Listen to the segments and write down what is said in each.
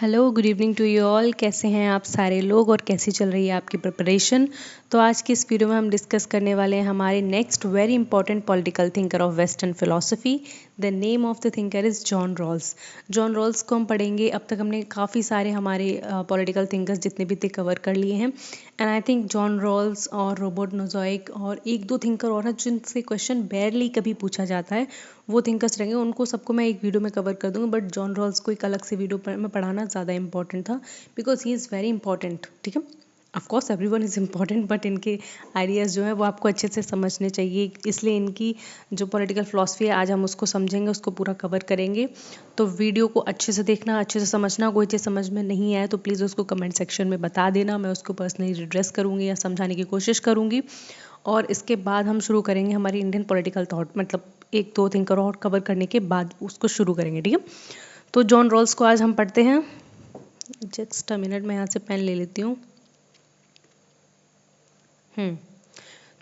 Hello, good evening to you all. कैसे हैं आप सारे लोग और कैसी चल रही है आपकी प्रिपरेशन। तो आज की इस वीडियो में हम डिस्कस करने वाले हैं हमारे next very important political thinker of western philosophy. The name of the thinker is John Rawls. John Rawls को हम पढ़ेंगे। अब तक हमने काफ़ी सारे हमारे पॉलिटिकल थिंकर्स जितने भी थे कवर कर लिए हैं, and I think John Rawls और रोबर्ट नोज़ाइक और एक दो थिंकर और हैं जिनसे क्वेश्चन बेयरली कभी पूछा जाता है, वो थिंकर्स रहेंगे। उनको सबको मैं एक वीडियो में कवर कर दूंगी, बट जॉन रॉल्स को एक अलग से वीडियो में पढ़ाना ज़्यादा इंपॉर्टेंट था, because he is very important. ठीक है, of course every one is important, but इनके आइडियाज़ जो है वो आपको अच्छे से समझने चाहिए, इसलिए इनकी जो पॉलिटिकल फिलॉसफी है आज हम उसको समझेंगे, उसको पूरा कवर करेंगे। तो वीडियो को अच्छे से देखना, अच्छे से समझना। कोई चीज़ समझ में नहीं आए तो प्लीज़ उसको कमेंट सेक्शन में बता देना, मैं उसको पर्सनली रिड्रेस करूँगी या समझाने की कोशिश करूँगी। और इसके बाद हम शुरू करेंगे हमारी इंडियन पॉलिटिकल थॉट, मतलब एक दो थिंकर और कवर करने के बाद उसको शुरू करेंगे। ठीक है, तो जॉन रॉल्स को आज हम पढ़ते हैं। जस्ट अ मिनट, मैं यहाँ से पेन ले लेती हूँ।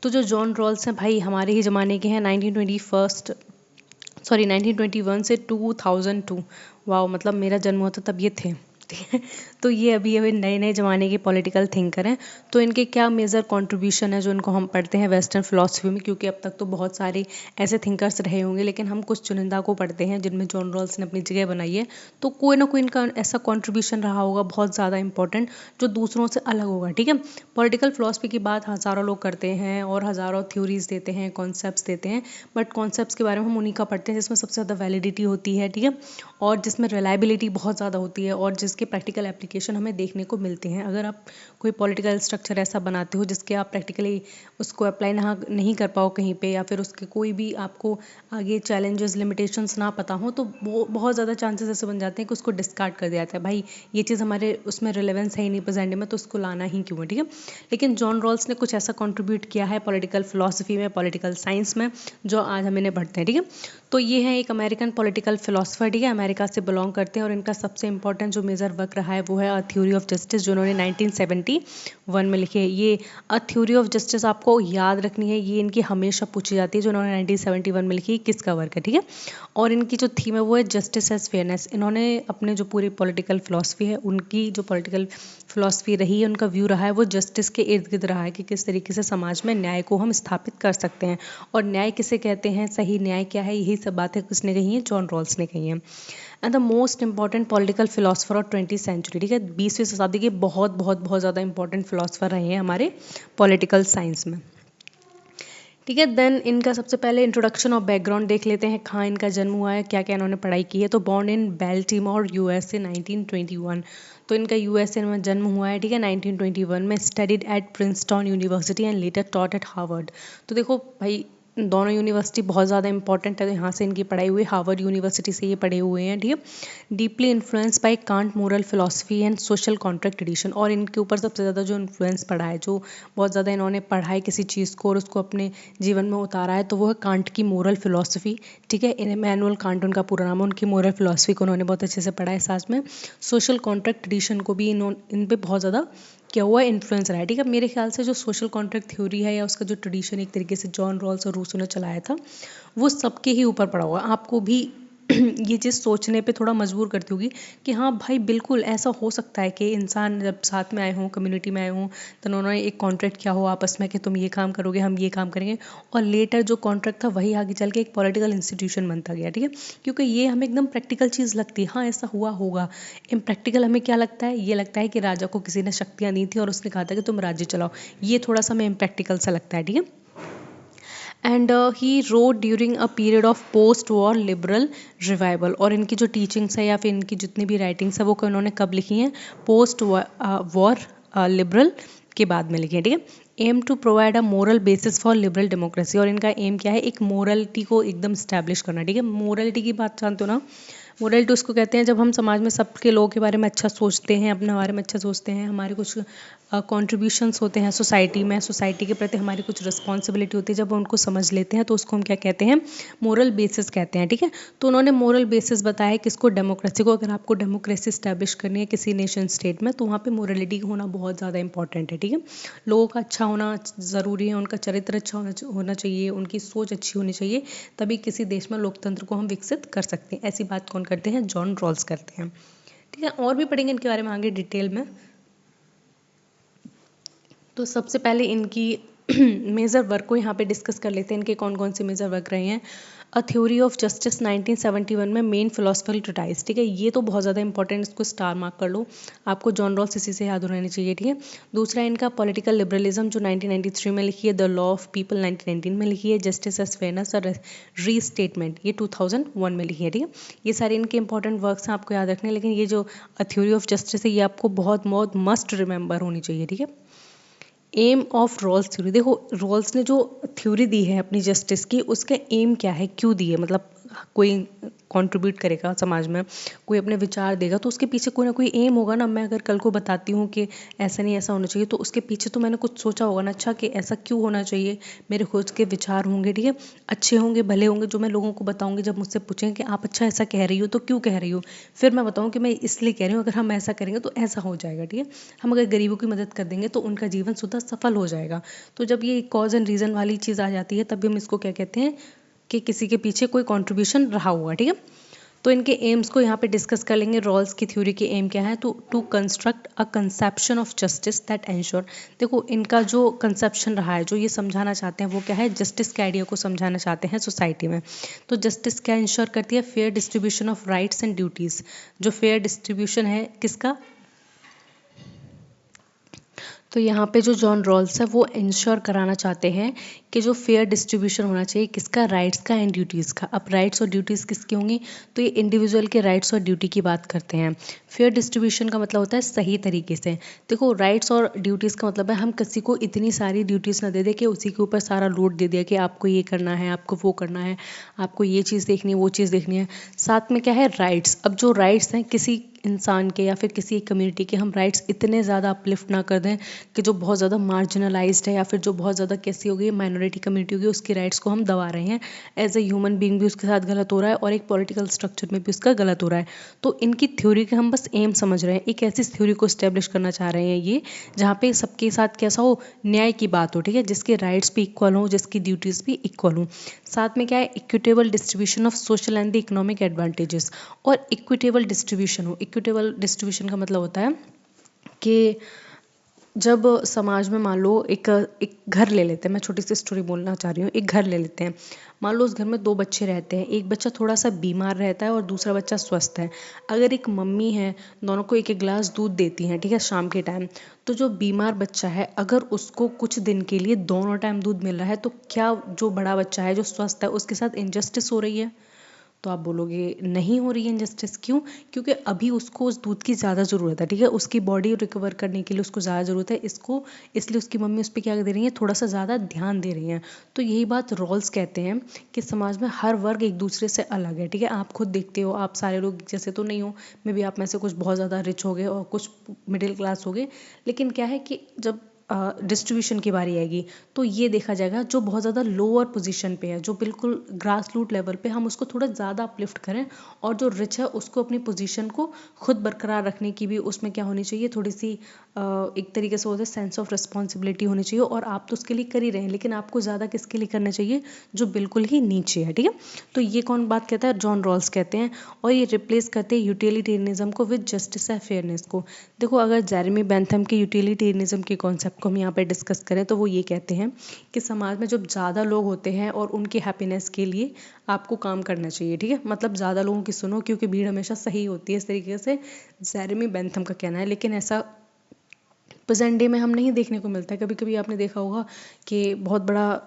तो जो जॉन रॉल्स हैं भाई हमारे ही ज़माने के हैं। 1921 से 2002। वाह, मतलब मेरा जन्म हुआ था तब ये थे। ठीक है, तो ये अभी अभी नए नए ज़माने के पॉलिटिकल थिंकर हैं। तो इनके क्या मेजर कंट्रीब्यूशन है जो इनको हम पढ़ते हैं वेस्टर्न फिलॉसफी में, क्योंकि अब तक तो बहुत सारे ऐसे थिंकर्स रहे होंगे, लेकिन हम कुछ चुनिंदा को पढ़ते हैं जिनमें जॉन रॉल्स ने अपनी जगह बनाई है। तो कोई ना कोई इनका ऐसा कंट्रीब्यूशन रहा होगा बहुत ज़्यादा इंपॉर्टेंट, जो दूसरों से अलग होगा। ठीक है, पॉलिटिकल फिलॉसफी की बात हज़ारों लोग करते हैं और हज़ारों थ्योरीज देते हैं, कॉन्सेप्ट्स देते हैं, बट कॉन्सेप्ट्स के बारे में हम उन्हीं का पढ़ते हैं जिसमें सबसे ज़्यादा वैलिडिटी होती है। ठीक है, और जिसमें रिलायबिलिटी बहुत ज़्यादा होती है और जिसके प्रैक्टिकल एप्लीकेशन हमें देखने को मिलते हैं। अगर आप कोई पॉलिटिकल स्ट्रक्चर ऐसा बनाते हो जिसके आप प्रैक्टिकली उसको अप्लाई नहीं कर पाओ कहीं पे, या फिर उसके कोई भी आपको आगे चैलेंजेस लिमिटेशंस ना पता हो, तो वो बहुत ज़्यादा चांसेस ऐसे बन जाते हैं कि उसको डिस्कार्ड कर दिया जाता है। भाई ये चीज़ हमारे उसमें रिलेवेंस है ही नहीं प्रेजेंट में, तो उसको लाना ही क्यों है। ठीक है, लेकिन जॉन रॉल्स ने कुछ ऐसा कंट्रीब्यूट किया है पॉलिटिकल फिलॉसफी में, पॉलिटिकल साइंस में, जो आज हम इन्हें पढ़ते हैं। ठीक है, तो ये है एक अमेरिकन पॉलिटिकल फिलोसफर। ठीक है, अमेरिका से बिलोंग करते हैं और इनका सबसे इंपॉर्टेंट जो मेजर वर्क रहा है वो है अ थ्योरी ऑफ जस्टिस, जो उन्होंने 1971 में लिखी है। ये अ थ्योरी ऑफ जस्टिस आपको याद रखनी है, ये इनकी हमेशा पूछी जाती है, जो उन्होंने 1971 में लिखी है। किसका वर्क है। ठीक है, और इनकी जो थीम है वो है जस्टिस एज फेयरनेस। इन्होंने अपने जो पूरी पॉलिटिकल फिलोसफी है, उनकी जो पॉलिटिकल फिलोसफी रही है, उनका व्यू रहा है वो जस्टिस के इर्द गिर्द रहा है कि किस तरीके से समाज में न्याय को हम स्थापित कर सकते हैं, और न्याय किसे कहते हैं, सही न्याय क्या है, यही सब बातें किसने कही हैं, जॉन रॉल्स ने कही हैं। And the most important political philosopher of 20th century. ठीक है, 20वीं शताब्दी के बहुत बहुत बहुत ज़्यादा इंपॉर्टेंट फिलोसफर रहे हैं हमारे पॉलिटिकल साइंस में। ठीक है, देन इनका सबसे पहले इंट्रोडक्शन और बैकग्राउंड देख लेते हैं, कहाँ इनका जन्म हुआ है, क्या क्या इन्होंने पढ़ाई की है। तो बॉर्न इन बेल्टीमोर यूएसए 1921। तो इनका यूएसए में जन्म हुआ है। ठीक है, 1921 में। Studied at Princeton university and later taught at Harvard. तो देखो भाई, दोनों यूनिवर्सिटी बहुत ज़्यादा इंपॉर्टेंट है, तो यहाँ से इनकी पढ़ाई हुई, हार्वर्ड यूनिवर्सिटी से ये पढ़े हुए हैं। ठीक है, deeply influence by can't moral philosophy and social contract tradition. और इनके ऊपर सबसे ज़्यादा जो इन्फ्लुएंस पड़ा है, जो बहुत ज़्यादा इन्होंने पढ़ा है किसी चीज़ को और उसको अपने जीवन में उतारा है, तो वो है कांट की मोरल फिलोसफी। ठीक है, इमैनुअल कांट उनका पूरा नाम है। उनकी मोरल फिलोसफी को उन्होंने बहुत अच्छे से पढ़ा है। साथ में सोशल कॉन्ट्रैक्ट ट्रेडिशन को भी इन पे बहुत ज़्यादा क्या हुआ, इन्फ्लुएंस रहा है। ठीक है, मेरे ख्याल से जो सोशल कॉन्ट्रैक्ट थ्योरी है या उसका जो ट्रेडिशन एक तरीके से जॉन रॉल्स और रूसो ने चलाया था, वो सबके ही ऊपर पड़ा हुआ। आपको भी ये चीज़ सोचने पे थोड़ा मजबूर करती होगी कि हाँ भाई, बिल्कुल ऐसा हो सकता है कि इंसान जब साथ में आए हों, कम्युनिटी में आए हों, तो उन्होंने एक कॉन्ट्रैक्ट किया हो आपस में कि तुम ये काम करोगे, हम ये काम करेंगे, और लेटर जो कॉन्ट्रैक्ट था वही आगे चल के एक पॉलिटिकल इंस्टीट्यूशन बनता गया। ठीक है, क्योंकि ये हमें एकदम प्रैक्टिकल चीज़ लगती है, हाँ ऐसा हुआ होगा। इम्प्रैक्टिकल हमें क्या लगता है, ये लगता है कि राजा को किसी ने शक्तियाँ दी थी और उसने कहा था कि तुम राज्य चलाओ। ये थोड़ा सा हमें इम्प्रैक्टिकल सा लगता है। ठीक है, and he road during a period of post war liberal revival. और इनकी जो टीचिंग्स है या फिर इनकी जितनी भी राइटिंग्स है वो उन्होंने कब लिखी हैं, पोस्ट वॉर लिबरल के बाद में लिखी है। ठीक है, aim to provide a moral basis for liberal democracy. और इनका एम क्या है, एक मोरलिटी को एकदम स्टैब्लिश करना। ठीक है, मोरलिटी की बात जानते हो ना, मोरलिटी उसको कहते हैं जब हम समाज में सबके लोगों के बारे में अच्छा सोचते हैं, अपने बारे में अच्छा सोचते हैं, हमारे कुछ कॉन्ट्रीब्यूशंस होते हैं सोसाइटी में, सोसाइटी के प्रति हमारी कुछ रिस्पॉन्सिबिलिटी होती है, जब हम उनको समझ लेते हैं तो उसको हम क्या कहते हैं, मोरल बेसिस कहते हैं। ठीक है, तो उन्होंने मोरल बेसिस बताया किसको, डेमोक्रेसी को। अगर आपको डेमोक्रेसी स्टैब्लिश करनी है किसी नेशन स्टेट में, तो वहाँ पे मोरलिटी होना बहुत ज़्यादा इंपॉर्टेंट है। ठीक है, लोगों का अच्छा होना ज़रूरी है, उनका चरित्र अच्छा होना चाहिए, उनकी सोच अच्छी होनी चाहिए, तभी किसी देश में लोकतंत्र को हम विकसित कर सकते हैं। ऐसी बात कौन करते हैं, जॉन रॉल्स करते हैं। ठीक है, और भी पढ़ेंगे इनके बारे में आगे डिटेल में। तो सबसे पहले इनकी मेजर वर्क को यहाँ पे डिस्कस कर लेते हैं, इनके कौन कौन से मेजर वर्क रहे हैं। अ थ्योरी ऑफ जस्टिस 1971 में मेन फिलोसफिकल ट्रिटाइज, ठीक है, ये तो बहुत ज़्यादा इंपॉर्टेंट, इसको स्टार मार्क कर लो, आपको जॉन रॉल्स इसी से याद रहनी चाहिए, ठीक है। दूसरा इनका पॉलिटिकल लिबरलिज्म जो 1993 में लिखी है, द लॉ ऑफ पीपल 1919 में लिखी है, जस्टिस एज फेयरनेस और रीस्टेटमेंट ये 2001 में लिखी है, ठीक है। ये सारे इनके इंपॉर्टेंट वर्क्स हैं, आपको याद रखने, लेकिन ये जो अ थ्योरी ऑफ जस्टिस है ये आपको बहुत बहुत मस्ट रिमेंबर होनी चाहिए, ठीक है। एम ऑफ रॉल्स थ्योरी, देखो रॉल्स ने जो थ्योरी दी है अपनी जस्टिस की, उसका एम क्या है, क्यों दी है, मतलब कोई कंट्रीब्यूट करेगा समाज में, कोई अपने विचार देगा तो उसके पीछे कोई ना कोई एम होगा ना। मैं अगर कल को बताती हूँ कि ऐसा नहीं ऐसा होना चाहिए तो उसके पीछे तो मैंने कुछ सोचा होगा ना, अच्छा कि ऐसा क्यों होना चाहिए, मेरे खुद के विचार होंगे, ठीक है, अच्छे होंगे भले होंगे, जो मैं लोगों को बताऊंगी। जब मुझसे पूछेंगे कि आप अच्छा ऐसा कह रही हो तो क्यों कह रही हो, फिर मैं बताऊँ कि मैं इसलिए कह रही हूँ, अगर हम ऐसा करेंगे तो ऐसा हो जाएगा, ठीक है। हम अगर गरीबों की मदद कर देंगे तो उनका जीवन सुधा सफल हो जाएगा। तो जब ये कॉज एंड रीज़न वाली चीज़ आ जाती है तभी हम इसको क्या कहते हैं कि किसी के पीछे कोई कंट्रीब्यूशन रहा हुआ, ठीक है। तो इनके एम्स को यहाँ पे डिस्कस कर लेंगे। रॉल्स की थ्योरी के एम क्या है, तो to construct a conception of justice that ensure, देखो इनका जो कंसेप्शन रहा है, जो ये समझाना चाहते हैं वो क्या है, जस्टिस के आइडिया को समझाना चाहते हैं सोसाइटी में। तो जस्टिस क्या इंश्योर करती है, fair distribution of rights and duties, जो फेयर डिस्ट्रीब्यूशन है किसका, तो यहाँ पे जो जॉन रॉल्स है वो इंश्योर कराना चाहते हैं कि जो फेयर डिस्ट्रीब्यूशन होना चाहिए किसका, राइट्स का एंड ड्यूटीज़ का। अब राइट्स और ड्यूटीज़ किसकी होंगी, तो ये इंडिविजुअल के राइट्स और ड्यूटी की बात करते हैं। फेयर डिस्ट्रीब्यूशन का मतलब होता है सही तरीके से। देखो राइट्स और ड्यूटीज़ का मतलब है हम किसी को इतनी सारी ड्यूटीज़ ना दे दे कि उसी के ऊपर सारा लोड दे दिया कि आपको ये करना है, आपको वो करना है, आपको ये चीज़ देखनी है, वो चीज़ देखनी है। साथ में क्या है, राइट्स। अब जो राइट्स हैं किसी इंसान के या फिर किसी कम्युनिटी के, हम राइट्स इतने ज़्यादा अपलिफ्ट ना कर दें कि जो बहुत ज़्यादा मार्जिनलाइज्ड है या फिर जो बहुत ज़्यादा कैसी होगी, माइनॉरिटी कम्युनिटी होगी, उसकी राइट्स को हम दबा रहे हैं। एज ए ह्यूमन बीइंग भी उसके साथ गलत हो रहा है और एक पॉलिटिकल स्ट्रक्चर में भी उसका गलत हो रहा है। तो इनकी थ्योरी के हम बस एम समझ रहे हैं, एक ऐसी थ्योरी को स्टैब्लिश करना चाह रहे हैं ये, जहाँ पे सबके साथ कैसा हो, न्याय की बात हो, ठीक है, जिसके राइट्स भी इक्वल हो, जिसकी ड्यूटीज़ भी इक्वल हो। साथ में क्या है, equitable distribution of social and the economic advantages, और इक्विटेबल डिस्ट्रीब्यूशन हो। इक्विटेबल डिस्ट्रीब्यूशन का मतलब होता है कि जब समाज में मान लो एक एक घर ले लेते हैं, मैं छोटी सी स्टोरी बोलना चाह रही हूँ, एक घर ले लेते हैं। मान लो उस घर में दो बच्चे रहते हैं, एक बच्चा थोड़ा सा बीमार रहता है और दूसरा बच्चा स्वस्थ है। अगर एक मम्मी है, दोनों को एक एक गिलास दूध देती हैं, ठीक है, शाम के टाइम, तो जो बीमार बच्चा है अगर उसको कुछ दिन के लिए दोनों टाइम दूध मिल रहा है तो क्या जो बड़ा बच्चा है जो स्वस्थ है उसके साथ इनजस्टिस हो रही है, तो आप बोलोगे नहीं हो रही है इनजस्टिस। क्यों, क्योंकि अभी उसको उस दूध की ज़्यादा ज़रूरत है, ठीक है, उसकी बॉडी रिकवर करने के लिए उसको ज़्यादा ज़रूरत है, इसको इसलिए उसकी मम्मी उस पर क्या दे रही है, थोड़ा सा ज़्यादा ध्यान दे रही हैं। तो यही बात रॉल्स कहते हैं कि समाज में हर वर्ग एक दूसरे से अलग है, ठीक है। आप खुद देखते हो, आप सारे लोग जैसे तो नहीं हो, मे बी आप में से कुछ बहुत ज़्यादा रिच हो गए और कुछ मिडिल क्लास हो गए, लेकिन क्या है कि जब डिस्ट्रीब्यूशन की बारी आएगी तो ये देखा जाएगा जो बहुत ज़्यादा लोअर पोजीशन पे है, जो बिल्कुल ग्रास रूट लेवल पे, हम उसको थोड़ा ज़्यादा अपलिफ्ट करें, और जो रिच है उसको अपनी पोजीशन को खुद बरकरार रखने की भी उसमें क्या होनी चाहिए, थोड़ी सी एक तरीके से होता है सेंस ऑफ रिस्पॉन्सिबिलिटी होनी चाहिए। और आप तो उसके लिए कर ही रहे हैं, लेकिन आपको ज़्यादा किसके लिए करना चाहिए, जो बिल्कुल ही नीचे है, ठीक है। तो ये कौन बात कहता है, जॉन रॉल्स कहते हैं। और ये रिप्लेस करते हैं यूटिलिटेरियनिज्म को विद जस्टिस एंड फेयरनेस को। देखो अगर जेरेमी बेंथम के यूटिलिटेरियनिज्म के कॉन्सेप्ट को हम यहाँ पे डिस्कस करें तो वो ये कहते हैं कि समाज में जब ज़्यादा लोग होते हैं और उनकी हैप्पीनेस के लिए आपको काम करना चाहिए, ठीक है, मतलब ज़्यादा लोगों की सुनो क्योंकि भीड़ हमेशा सही होती है, इस तरीके से जेरेमी बेंथम का कहना है। लेकिन ऐसा प्रेजेंट डे में हम नहीं देखने को मिलता है। कभी कभी आपने देखा होगा कि बहुत बड़ा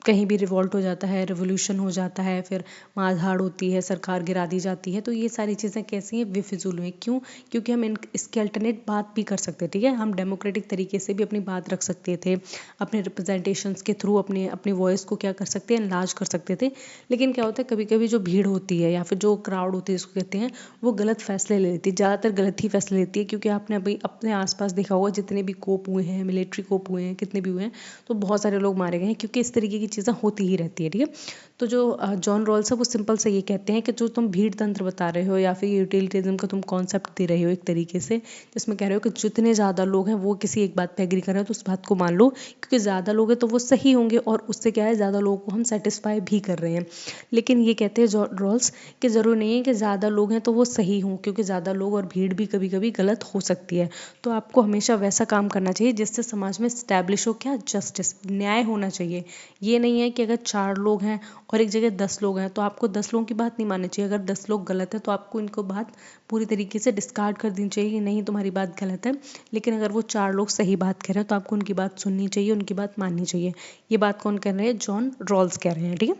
कहीं भी रिवॉल्ट हो जाता है, रिवोल्यूशन हो जाता है, फिर मारधाड़ होती है, सरकार गिरा दी जाती है। तो ये सारी चीज़ें कैसी हैं, बेफिजूल में। क्यों, क्योंकि हम इसके अल्टरनेट बात भी कर सकते हैं, ठीक है, हम डेमोक्रेटिक तरीके से भी अपनी बात रख सकते थे, अपने रिप्रेजेंटेशंस के थ्रू अपने अपनी वॉइस को क्या कर सकते हैं, एनलार्ज कर सकते थे। लेकिन क्या होता है, कभी कभी जो भीड़ होती है या फिर जो क्राउड होती है जिसको कहते हैं, वो गलत फैसले ले लेती है, ज़्यादातर गलत ही फैसले लेती है। क्योंकि आपने अभी अपने आसपास देखा होगा जितने भी कोप हुए हैं, मिलिट्री कोप हुए हैं, कितने भी हुए हैं, तो बहुत सारे लोग मारे गए हैं क्योंकि इस तरीके की चीज़ें होती ही रहती है, ठीक है। तो जो जॉन रॉल्स है वो सिंपल से ये कहते हैं कि जो तुम भीड़ तंत्र बता रहे हो या फिर यूटिलिटिज्म का तुम कॉन्सेप्ट दे रहे हो एक तरीके से, जिसमें कह रहे हो कि जितने ज़्यादा लोग हैं वो किसी एक बात पे एग्री कर रहे हो तो उस बात को मान लो, क्योंकि ज़्यादा लोग हैं तो वो सही होंगे और उससे क्या है, ज़्यादा लोगों को हम सेटिस्फाई भी कर रहे हैं। लेकिन ये कहते हैं जॉन रॉल्स कि ज़रूरी नहीं है कि ज़्यादा लोग हैं तो वो सही हों, क्योंकि ज़्यादा लोग और भीड़ भी कभी कभी गलत हो सकती है। तो आपको हमेशा वैसा काम करना चाहिए जिससे समाज में स्टैब्लिश हो क्या, जस्टिस, न्याय होना चाहिए। ये नहीं है कि अगर 4 लोग हैं और एक जगह 10 लोग हैं तो आपको 10 लोगों की बात नहीं माननी चाहिए। अगर 10 लोग गलत है तो आपको इनको बात पूरी तरीके से डिस्कार्ड कर देनी चाहिए कि नहीं तुम्हारी बात गलत है। लेकिन अगर वो 4 लोग सही बात कह रहे हैं तो आपको उनकी बात सुननी चाहिए, उनकी बात माननी चाहिए। ये बात कौन कह रहे हैं, जॉन रॉल्स कह रहे हैं, ठीक है।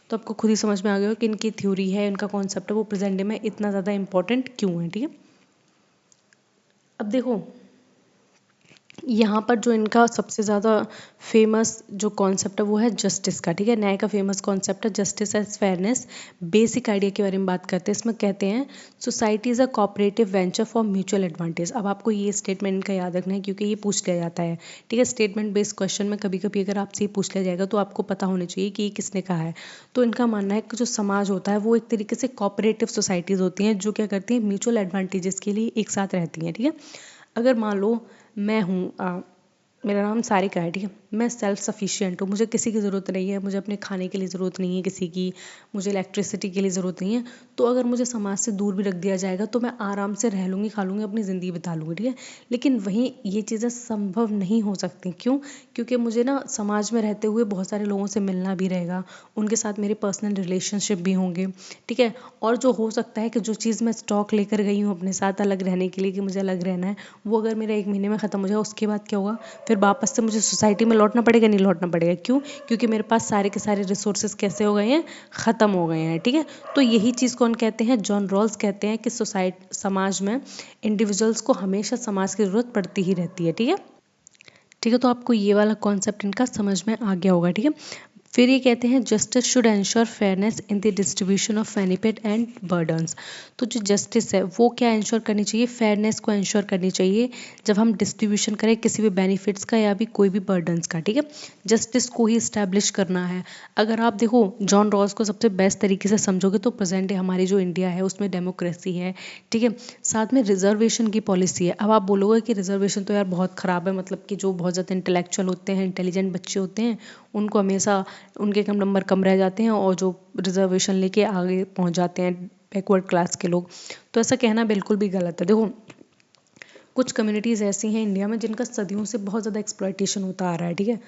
तो आपको खुद ही समझ में आ गया हो कि इनकी थ्योरी है, इनका कॉन्सेप्ट है, वो प्रेजेंट डे में इतना ज़्यादा इंपॉर्टेंट क्यों है, ठीक है। अब देखो यहाँ पर जो इनका सबसे ज़्यादा फेमस जो कॉन्सेप्ट है वो है जस्टिस का, ठीक है। न्याय का फेमस कॉन्सेप्ट है justice as fairness. Basic idea के बारे में बात करते हैं। इसमें कहते हैं society is a cooperative venture for mutual advantage. अब आपको ये स्टेटमेंट इनका याद रखना है क्योंकि ये पूछ लिया जाता है, ठीक है। स्टेटमेंट बेस्ड क्वेश्चन में कभी कभी अगर आपसे ये पूछ लिया जाएगा तो आपको पता होना चाहिए कि ये किसने कहा है। तो इनका मानना है कि जो समाज होता है वो एक तरीके से कोऑपरेटिव सोसाइटीज़ होती हैं जो क्या करती हैं, म्यूचुअल एडवांटेजेस के लिए एक साथ रहती हैं, ठीक है। अगर मान लो मैं हूँ मेरा नाम सारिका है, ठीक है। मैं सेल्फ सफिशिएंट हूँ, मुझे किसी की ज़रूरत नहीं है, मुझे अपने खाने के लिए ज़रूरत नहीं है किसी की, मुझे इलेक्ट्रिसिटी के लिए ज़रूरत नहीं है। तो अगर मुझे समाज से दूर भी रख दिया जाएगा तो मैं आराम से रह लूँगी, खा लूँगी, अपनी ज़िंदगी बिता लूँगी, ठीक है। लेकिन वहीं ये चीज़ें संभव नहीं हो सकती। क्यों? क्योंकि मुझे ना समाज में रहते हुए बहुत सारे लोगों से मिलना भी रहेगा, उनके साथ मेरे पर्सनल रिलेशनशिप भी होंगे, ठीक है। और जो हो सकता है कि जो चीज़ मैं स्टॉक लेकर गई हूँ अपने साथ अलग रहने के लिए कि मुझे अलग रहना है, वो अगर मेरा 1 महीने में ख़त्म हो जाए उसके बाद क्या होगा, फिर वापस से मुझे सोसाइटी में लौटना पड़ेगा, नहीं लौटना पड़ेगा। क्यों? क्योंकि मेरे पास सारे के सारे रिसोर्सेज कैसे हो गए हैं, ख़त्म हो गए हैं, ठीक है। तो यही चीज़ कौन कहते हैं, जॉन रॉल्स कहते हैं कि समाज में इंडिविजुअल्स को हमेशा समाज की ज़रूरत पड़ती ही रहती है, ठीक है। ठीक है, तो आपको ये वाला कॉन्सेप्ट इनका समझ में आ गया होगा, ठीक है। फिर ये कहते हैं justice should ensure fairness in the distribution of benefit and burdens. तो जो जस्टिस है वो क्या इंश्योर करनी चाहिए, फेयरनेस को इंश्योर करनी चाहिए जब हम डिस्ट्रीब्यूशन करें किसी भी बेनिफिट्स का या भी कोई भी बर्डन्स का, ठीक है। जस्टिस को ही इस्टेब्लिश करना है। अगर आप देखो जॉन रॉल्स को सबसे बेस्ट तरीके से समझोगे तो प्रेजेंट हमारी जो इंडिया है उसमें डेमोक्रेसी है, ठीक है। साथ में रिजर्वेशन की पॉलिसी है। अब आप बोलोगे कि रिजर्वेशन तो यार बहुत ख़राब है, मतलब कि जो बहुत ज़्यादा इंटेलेक्चुअल होते हैं, इंटेलिजेंट बच्चे होते हैं, उनको हमेशा उनके कम नंबर कम रह जाते हैं और जो रिजर्वेशन लेके आगे पहुंच जाते हैं बैकवर्ड क्लास के लोग। तो ऐसा कहना बिल्कुल भी गलत है। देखो कुछ कम्युनिटीज़ ऐसी हैं इंडिया में जिनका सदियों से बहुत ज़्यादा एक्सप्लॉइटेशन होता आ रहा है, ठीक है।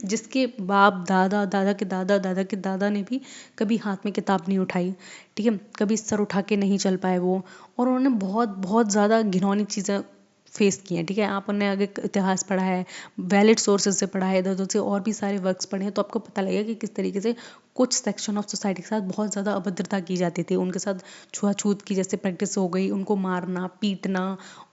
जिसके बाप दादा दादा के दादा दादा के दादा ने भी कभी हाथ में किताब नहीं उठाई, ठीक है, कभी सर उठा के नहीं चल पाए वो, और उन्होंने बहुत बहुत ज़्यादा घिनौनी चीज़ें फेस किए हैं, ठीक है। आपने आगे इतिहास पढ़ा है, वैलिड सोर्सेज से पढ़ा है, इधर उधर से और भी सारे वर्क्स पढ़े हैं, तो आपको पता लगेगा कि किस तरीके से कुछ सेक्शन ऑफ सोसाइटी के साथ बहुत ज़्यादा अभद्रता की जाती थी, उनके साथ छुआछूत की जैसे प्रैक्टिस हो गई, उनको मारना पीटना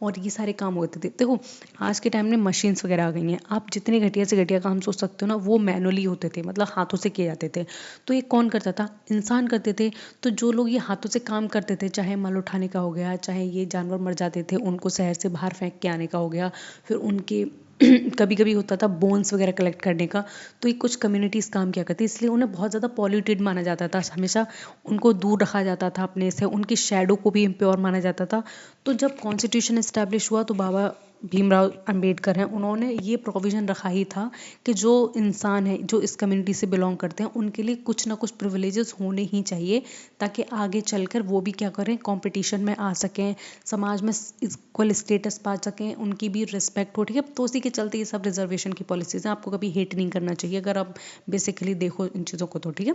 और ये सारे काम होते थे। देखो आज के टाइम में मशीन्स वगैरह आ गई हैं, आप जितने घटिया से घटिया काम सोच सकते हो ना वो मैनुअली होते थे, मतलब हाथों से किए जाते थे। तो ये कौन करता था, इंसान करते थे। तो जो लोग ये हाथों से काम करते थे, चाहे माल उठाने का हो गया, चाहे ये जानवर मर जाते थे उनको शहर से बाहर फेंक के आने का हो गया, फिर उनके कभी कभी होता था बोन्स वगैरह कलेक्ट करने का। तो ये कुछ कम्युनिटीज़ काम किया करती, इसलिए उन्हें बहुत ज़्यादा पॉल्यूटेड माना जाता था, हमेशा उनको दूर रखा जाता था अपने से, उनकी शैडो को भी इम्प्योर माना जाता था। तो जब कॉन्स्टिट्यूशन इस्टेब्लिश हुआ तो बाबा भीमराव अंबेडकर हैं, उन्होंने ये प्रोविज़न रखा ही था कि जो इंसान है जो इस कम्युनिटी से बिलोंग करते हैं उनके लिए कुछ ना कुछ प्रिविलेजेस होने ही चाहिए, ताकि आगे चलकर वो भी क्या करें, कंपटीशन में आ सकें, समाज में इक्वल स्टेटस पा सकें, उनकी भी रिस्पेक्ट हो, ठीक है। तो उसी के चलते ये सब रिजर्वेशन की पॉलिसीज़ हैं। आपको कभी हेट नहीं करना चाहिए अगर आप बेसिकली देखो इन चीज़ों को, तो ठीक है।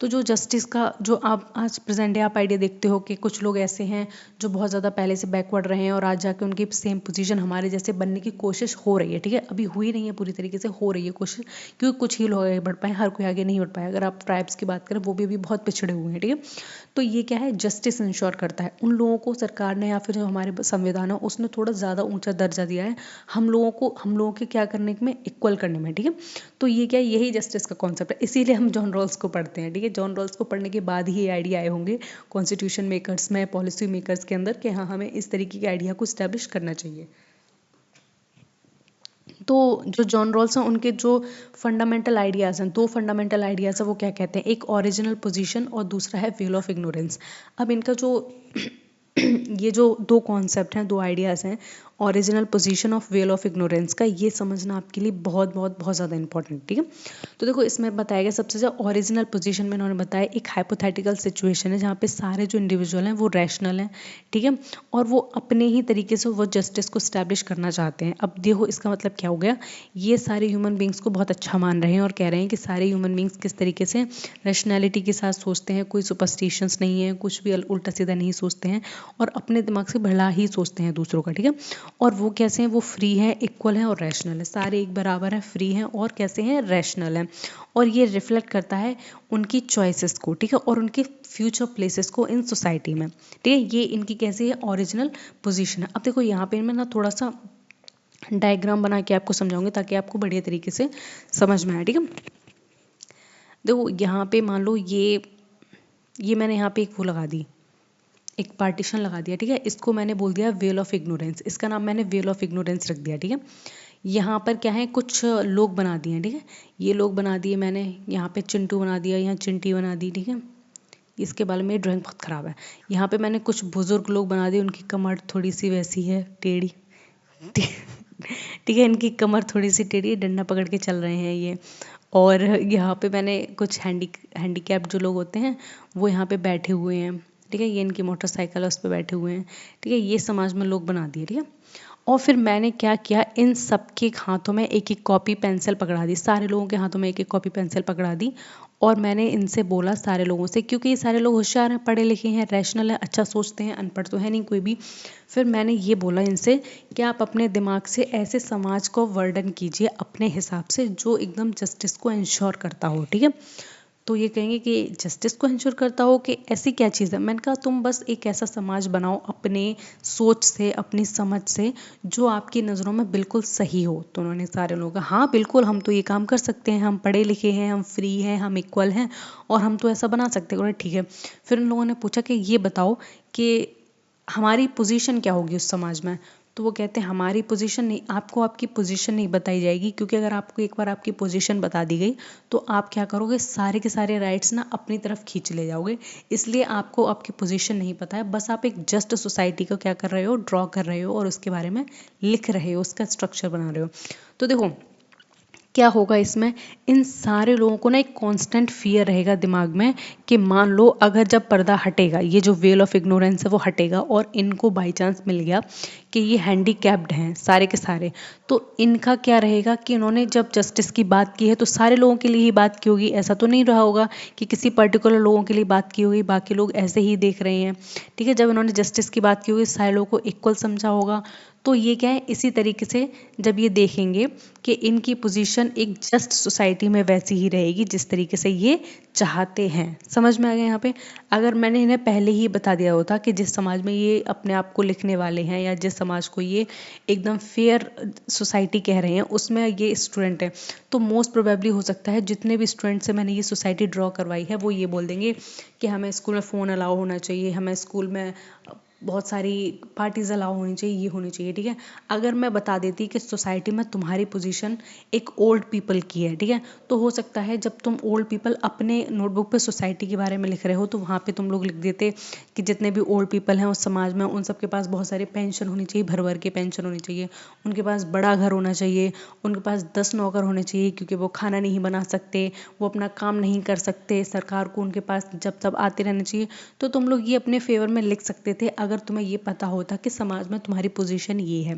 तो जो जस्टिस का जो आप आज प्रेजेंट डे आप आइडिया देखते हो कि कुछ लोग ऐसे हैं जो बहुत ज़्यादा पहले से बैकवर्ड रहे हैं और आज जाके उनकी सेम पोजीशन हमारे जैसे बनने की कोशिश हो रही है, ठीक है। अभी हुई नहीं है पूरी तरीके से, हो रही है कोशिश, क्योंकि कुछ ही लोग आगे बढ़ पाए, हर कोई आगे नहीं बढ़ पाया। अगर आप ट्राइब्स की बात करें वो भी अभी बहुत पिछड़े हुए हैं, ठीक है। तो ये क्या है, जस्टिस इंश्योर करता है। उन लोगों को सरकार ने या फिर जो हमारे संविधान है उसने थोड़ा ज़्यादा ऊंचा दर्जा दिया है हम लोगों के क्या करने में, इक्वल करने में, ठीक है। तो ये क्या है, यही जस्टिस का कॉन्सेप्ट है, इसीलिए हम जॉन रॉल्स को पढ़ते हैं, ठीक है। जॉन रॉल्स को पढ़ने के बाद ही ये आइडिया आए होंगे कॉन्स्टिट्यूशन मेकर्स में, पॉलिसी मेकर्स के अंदर कि हाँ हमें इस तरीके के आइडिया को इस्टेब्लिश करना चाहिए। तो जो जॉन रॉल्स हैं उनके जो फंडामेंटल आइडियाज़ हैं, दो फंडामेंटल आइडियाज़ है, वो क्या कहते हैं, एक ओरिजिनल पोजीशन और दूसरा है वेल ऑफ इग्नोरेंस। अब इनका जो ये जो दो कॉन्सेप्ट हैं, दो आइडियाज़ हैं, original position of well of ignorance का, ये समझना आपके लिए बहुत बहुत बहुत ज़्यादा इंपॉर्टेंट, ठीक है। तो देखो इसमें बताया गया सबसे ज़्यादा ओरिजिनल पोजीशन में उन्होंने बताया एक हाइपोथेटिकल सिचुएशन है जहाँ पे सारे जो इंडिविजुअल हैं वो रैशनल हैं, ठीक है, और वो अपने ही तरीके से वो जस्टिस को स्टैब्लिश करना चाहते हैं। अब देखो इसका मतलब क्या हो गया, ये सारे ह्यूमन बींग्स को बहुत अच्छा मान रहे हैं और कह रहे हैं कि सारे ह्यूमन बींग्स किस तरीके से रैशनैलिटी के साथ सोचते हैं, कोई सुपरस्टिशंस नहीं है, कुछ भी उल्टा सीधा नहीं सोचते हैं और अपने दिमाग से भला ही सोचते हैं दूसरों का, ठीक है। और वो कैसे हैं, वो फ्री हैं, इक्वल हैं और रैशनल है, सारे एक बराबर हैं, फ्री हैं और कैसे हैं, रैशनल हैं। और ये रिफ्लेक्ट करता है उनकी चॉइसेस को, ठीक है, और उनके फ्यूचर प्लेसेस को इन सोसाइटी में, ठीक है। ये इनकी कैसी है, ओरिजिनल पोजीशन है। अब देखो यहाँ पे मैं ना थोड़ा सा डायग्राम बना के आपको समझाऊंगी ताकि आपको बढ़िया तरीके से समझ में आए, ठीक है। देखो यहाँ पे मान लो ये मैंने यहाँ पे एक वो लगा दी, एक पार्टीशन लगा दिया, ठीक है। इसको मैंने बोल दिया वेल ऑफ इग्नोरेंस, इसका नाम मैंने वेल ऑफ इग्नोरेंस रख दिया, ठीक है। यहाँ पर क्या है, कुछ लोग बना दिए हैं, ठीक है। ये लोग बना दिए मैंने, यहाँ पे चिंटू बना दिया, यहाँ चिंटी बना दी, ठीक है। इसके बारे में ड्राइंग बहुत ख़राब है। यहाँ पे मैंने कुछ बुजुर्ग लोग बना दिए, उनकी कमर थोड़ी सी वैसी है, टेढ़ी, ठीक है, इनकी कमर थोड़ी सी टेढ़ी है, डंडा पकड़ के चल रहे हैं ये। और यहाँ पे मैंने कुछ हैंडीकैप जो लोग होते हैं वो यहाँ पे बैठे हुए हैं, ठीक है। ये इनकी मोटरसाइकिल है, उस पर बैठे हुए हैं, ठीक है। ये समाज में लोग बना दिए, ठीक है। और फिर मैंने क्या किया, इन सबके हाथों में एक एक कॉपी पेंसिल पकड़ा दी, सारे लोगों के हाथों में एक एक कॉपी पेंसिल पकड़ा दी। और मैंने इनसे बोला सारे लोगों से, क्योंकि ये सारे लोग होशियार हैं, पढ़े लिखे हैं, रैशनल हैं, अच्छा सोचते हैं, अनपढ़ तो है नहीं कोई भी। फिर मैंने ये बोला इनसे कि आप अपने दिमाग से ऐसे समाज को वर्णन कीजिए अपने हिसाब से जो एकदम जस्टिस को इंश्योर करता हो, ठीक है। तो ये कहेंगे कि जस्टिस को इंश्योर करता हो कि ऐसी क्या चीज़ है। मैंने कहा तुम बस एक ऐसा समाज बनाओ अपने सोच से, अपनी समझ से, जो आपकी नज़रों में बिल्कुल सही हो। तो उन्होंने सारे लोगों कहा हाँ बिल्कुल, हम तो ये काम कर सकते हैं, हम पढ़े लिखे हैं, हम फ्री हैं, हम इक्वल हैं और हम तो ऐसा बना सकते हैं। उन्होंने ठीक है। फिर उन लोगों ने पूछा कि ये बताओ कि हमारी पोजीशन क्या होगी उस समाज में। तो वो कहते हैं हमारी पोजीशन नहीं, आपको आपकी पोजीशन नहीं बताई जाएगी, क्योंकि अगर आपको एक बार आपकी पोजीशन बता दी गई तो आप क्या करोगे, सारे के सारे राइट्स ना अपनी तरफ खींच ले जाओगे। इसलिए आपको आपकी पोजीशन नहीं पता है, बस आप एक जस्ट सोसाइटी को क्या कर रहे हो, ड्रॉ कर रहे हो और उसके बारे में लिख रहे हो, उसका स्ट्रक्चर बना रहे हो। तो देखो क्या होगा इसमें, इन सारे लोगों को ना एक कांस्टेंट फियर रहेगा दिमाग में कि मान लो अगर जब पर्दा हटेगा, ये जो वेल ऑफ इग्नोरेंस है वो हटेगा और इनको बाई चांस मिल गया कि ये हैंडीकैप्ड हैं सारे के सारे, तो इनका क्या रहेगा कि इन्होंने जब जस्टिस की बात की है तो सारे लोगों के लिए ही बात की होगी। ऐसा तो नहीं रहा होगा कि किसी पर्टिकुलर लोगों के लिए बात की होगी, बाकी लोग ऐसे ही देख रहे हैं, ठीक है। जब इन्होंने जस्टिस की बात की होगी सारे लोगों को इक्वल समझा होगा। तो ये क्या है, इसी तरीके से जब ये देखेंगे कि इनकी पोजीशन एक जस्ट सोसाइटी में वैसी ही रहेगी जिस तरीके से ये चाहते हैं। समझ में आ गया यहाँ पे। अगर मैंने इन्हें पहले ही बता दिया होता कि जिस समाज में ये अपने आप को लिखने वाले हैं या जिस समाज को ये एकदम फेयर सोसाइटी कह रहे हैं उसमें ये स्टूडेंट है, तो मोस्ट प्रोबेबली हो सकता है जितने भी स्टूडेंट से मैंने ये सोसाइटी ड्रॉ करवाई है वो ये बोल देंगे कि हमें स्कूल में फ़ोन अलाउ होना चाहिए, हमें स्कूल में बहुत सारी पार्टीज़ अलाउ होनी चाहिए, ये होनी चाहिए, ठीक है। अगर मैं बता देती कि सोसाइटी में तुम्हारी पोजीशन एक ओल्ड पीपल की है, ठीक है, तो हो सकता है जब तुम ओल्ड पीपल अपने नोटबुक पे सोसाइटी के बारे में लिख रहे हो तो वहाँ पे तुम लोग लिख देते कि जितने भी ओल्ड पीपल हैं उस समाज में उन सबके पास बहुत सारी पेंशन होनी चाहिए, भर भर के पेंशन होनी चाहिए, उनके पास बड़ा घर होना चाहिए, उनके पास 10 नौकर होने चाहिए क्योंकि वो खाना नहीं बना सकते, वो अपना काम नहीं कर सकते, सरकार को उनके पास जब तब आते रहना चाहिए। तो तुम लोग ये अपने फेवर में लिख सकते थे अगर तुम्हें ये पता होता कि समाज में तुम्हारी पोजीशन ये है।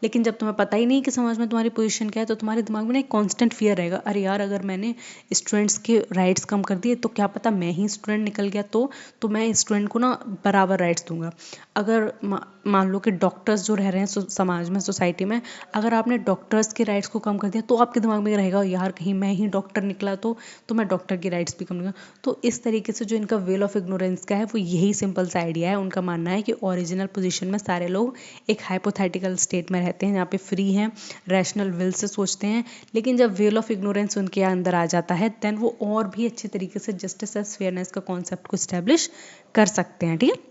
लेकिन जब तुम्हें पता ही नहीं कि समाज में तुम्हारी पोजीशन क्या है तो तुम्हारे दिमाग में ना एक कांस्टेंट फियर रहेगा, अरे यार अगर मैंने स्टूडेंट्स के राइट्स कम कर दिए तो क्या पता मैं ही स्टूडेंट निकल गया तो मैं स्टूडेंट को ना बराबर राइट्स दूंगा। अगर मान लो कि डॉक्टर्स जो रह रहे हैं समाज में, सोसाइटी में, अगर आपने डॉक्टर्स के राइट्स को कम कर दिया तो आपके दिमाग में रहेगा यार कहीं मैं ही डॉक्टर निकला तो मैं डॉक्टर के राइट्स भी कम दूंगा। तो इस तरीके से जो इनका वेल ऑफ इग्नोरेंस का है वो यही सिंपल सा आइडिया है। उनका मानना है कि ओरिजिनल पोजीशन में सारे लोग एक हाइपोथेटिकल स्टेट में रहते हैं जहाँ पे फ्री हैं, रैशनल विल से सोचते हैं, लेकिन जब वेल ऑफ इग्नोरेंस उनके अंदर आ जाता है देन वो और भी अच्छे तरीके से जस्टिस एंड फेयरनेस का कॉन्सेप्ट को स्टैब्लिश कर सकते हैं, ठीक है।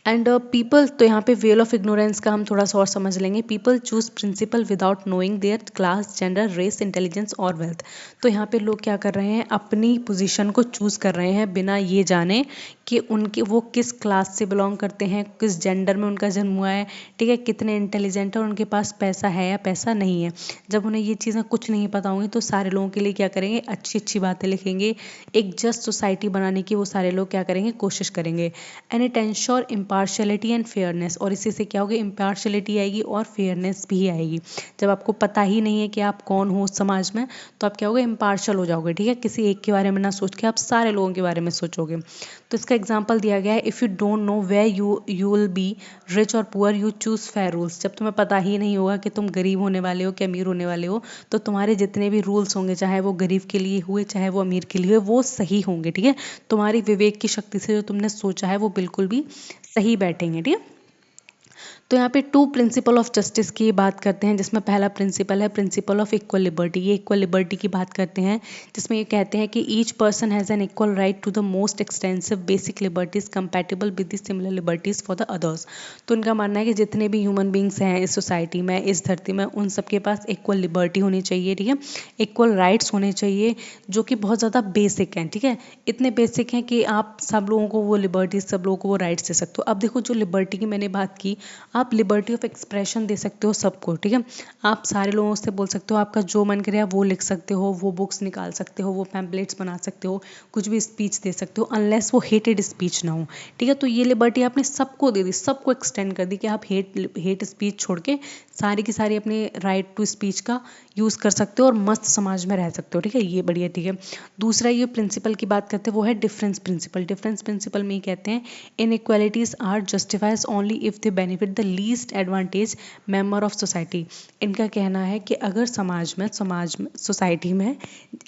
एंड पीपल, तो यहाँ पे वेल ऑफ इग्नोरेंस का हम थोड़ा सा और समझ लेंगे। People choose principle without knowing their class, gender, race, intelligence और वेल्थ। तो यहाँ पे लोग क्या कर रहे हैं, अपनी पोजीशन को चूज कर रहे हैं बिना ये जाने कि उनके वो किस क्लास से बिलोंग करते हैं, किस जेंडर में उनका जन्म हुआ है, ठीक है, कितने इंटेलिजेंट है और उनके पास पैसा है या पैसा नहीं है। जब उन्हें ये चीज़ें कुछ नहीं पता होंगी तो सारे लोगों के लिए क्या करेंगे, अच्छी अच्छी बातें लिखेंगे, एक जस्ट सोसाइटी बनाने की वो सारे लोग क्या करेंगे, कोशिश करेंगे। And it ensure impartiality and fairness, और इसी से क्या होगा, इम्पार्शलिटी आएगी और फेयरनेस भी आएगी। जब आपको पता ही नहीं है कि आप कौन हो समाज में, तो आप क्या होगे, इम्पार्शल हो जाओगे, ठीक है, किसी एक के बारे में ना सोच के आप सारे लोगों के बारे में सोचोगे। तो इसका एग्जाम्पल दिया गया है, if you don't know way you will be rich और poor, you choose fair rules. जब तुम्हें पता ही नहीं होगा कि तुम गरीब होने वाले हो कि अमीर होने वाले हो, तो तुम्हारे जितने भी रूल्स होंगे, चाहे वो गरीब के लिए हुए चाहे वो अमीर के लिए हुए, वो सही होंगे, ठीक है। तुम्हारी विवेक की शक्ति से जो तुमने सोचा है वो बिल्कुल भी सही बैठेंगे, ठीक है। तो यहाँ पे टू प्रिंसिपल ऑफ जस्टिस की बात करते हैं, जिसमें पहला प्रिंसिपल है प्रिंसिपल ऑफ इक्वल लिबर्टी। ये इक्वल लिबर्टी की बात करते हैं, जिसमें ये कहते हैं कि each person has an equal right to the most extensive basic liberties compatible with the similar liberties for the others. तो उनका मानना है कि जितने भी ह्यूमन बींग्स हैं इस सोसाइटी में, इस धरती में, उन सबके पास इक्वल लिबर्टी होनी चाहिए, ठीक है, इक्वल राइट्स होने चाहिए, जो कि बहुत ज़्यादा बेसिक हैं, ठीक है, इतने बेसिक हैं कि आप सब लोगों को वो लिबर्टीज, सब लोगों को वो राइट्स दे सकते हो। अब देखो, जो लिबर्टी की मैंने बात की, आप लिबर्टी ऑफ एक्सप्रेशन दे सकते हो सबको, ठीक है, आप सारे लोगों से बोल सकते हो, आपका जो मन करे आप वो लिख सकते हो, वो बुक्स निकाल सकते हो, वो पैम्पलेट्स बना सकते हो, कुछ भी स्पीच दे सकते हो, अनलेस वो हेटेड स्पीच ना हो, ठीक है। तो ये लिबर्टी आपने सबको दे दी, सबको एक्सटेंड कर दी कि आप हेट स्पीच छोड़ के सारी की सारी अपने राइट टू स्पीच का यूज़ कर सकते हो और मस्त समाज में रह सकते हो, ठीक है, ये बढ़िया, ठीक है। दूसरा ये प्रिंसिपल की बात करते हैं, वो है डिफरेंस प्रिंसिपल। डिफरेंस प्रिंसिपल में ये कहते हैं, inequalities are justifies only if they benefit the least advantage member of society. इनका कहना है कि अगर समाज में सोसाइटी में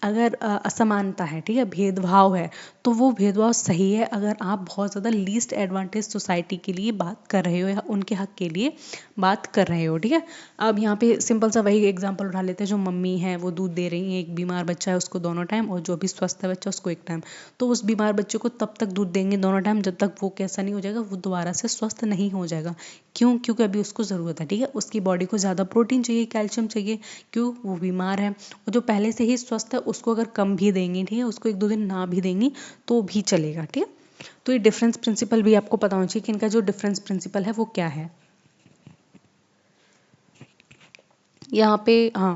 अगर असमानता है, ठीक है, भेदभाव है, तो वो भेदभाव सही है अगर आप बहुत ज़्यादा लीस्ट एडवांटेज सोसाइटी के लिए बात कर रहे हो या उनके हक के लिए बात कर रहे हो, ठीक है। अब यहाँ पे सिंपल सा वही एग्जांपल उठा लेते हैं, जो मम्मी है वो दूध दे रही है, एक बीमार बच्चा है उसको दोनों टाइम, और जो भी स्वस्थ है बच्चा उसको एक टाइम। तो उस बीमार बच्चे को तब तक दूध देंगे दोनों टाइम जब तक वो कैसा नहीं हो जाएगा, वो दोबारा से स्वस्थ नहीं हो जाएगा। क्यों? क्योंकि अभी उसको ज़रूरत है, ठीक है, उसकी बॉडी को ज़्यादा प्रोटीन चाहिए, कैल्शियम चाहिए, क्यों, वो बीमार है। और जो पहले से ही स्वस्थ है उसको अगर कम भी देंगे, ठीक है, उसको एक दो दिन ना भी देंगी तो भी चलेगा, ठीक है। तो ये डिफरेंस प्रिंसिपल भी आपको पता होना चाहिए कि इनका जो डिफरेंस प्रिंसिपल है वो क्या है। यहाँ पे हाँ,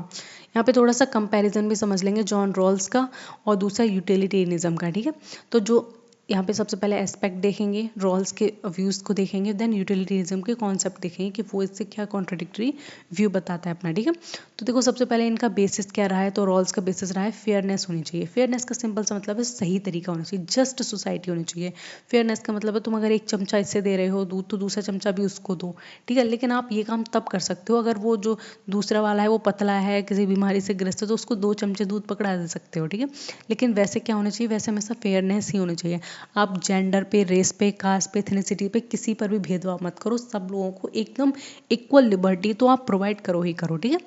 यहाँ पे थोड़ा सा कंपैरिजन भी समझ लेंगे जॉन रॉल्स का और दूसरा यूटिलिटेरियनिज्म का, ठीक है। तो जो यहाँ पे सबसे पहले एस्पेक्ट देखेंगे, रॉल्स के व्यूज़ को देखेंगे, देन यूटिलिटेरिज्म के कॉन्सेप्ट देखेंगे कि वो इससे क्या कॉन्ट्रडिक्टरी व्यू बताता है अपना, ठीक है। तो देखो, सबसे पहले इनका बेसिस क्या रहा है, तो रॉल्स का बेसिस रहा है फेयरनेस होनी चाहिए। फेयरनेस का सिंपल सा मतलब है सही तरीका होना चाहिए, जस्ट सोसाइटी होनी चाहिए। फेयरनेस का मतलब है तुम अगर एक चमचा इससे दे रहे हो दूध, तो दूसरा चमचा भी उसको दो, ठीक है। लेकिन आप ये काम तब कर सकते हो अगर वो जो दूसरा वाला है वो पतला है, किसी बीमारी से ग्रस्त है, तो उसको 2 चमचे दूध पकड़ा दे सकते हो, ठीक है। लेकिन वैसे क्या होना चाहिए, वैसे हमेशा फेयरनेस ही होनी चाहिए। आप जेंडर पे, रेस पे, कास्ट पे, एथनिसिटी पे किसी पर भी भेदभाव मत करो, सब लोगों को एकदम इक्वल लिबर्टी तो आप प्रोवाइड करो ही करो, ठीक है।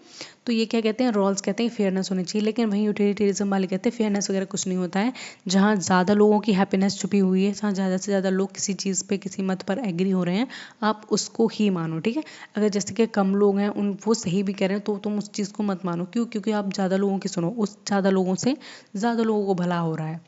तो ये क्या कहते हैं, रॉल्स कहते हैं फेयरनेस होनी चाहिए। लेकिन वहीं यूटिलिटेरिज्म वाले कहते हैं फेयरनेस वगैरह कुछ नहीं होता है। जहाँ ज़्यादा लोगों की हैप्पीनेस छुपी हुई है, जहाँ ज़्यादा से ज़्यादा लोग किसी चीज़ पे, किसी मत पर एग्री हो रहे हैं, आप उसको ही मानो, ठीक है। अगर जैसे कि कम लोग हैं, उन वो सही भी कह रहे हैं, तो तुम उस चीज़ को मत मानो। क्यों? क्योंकि आप ज़्यादा लोगों की सुनो, उस ज़्यादा लोगों से ज़्यादा लोगों को भला हो रहा है।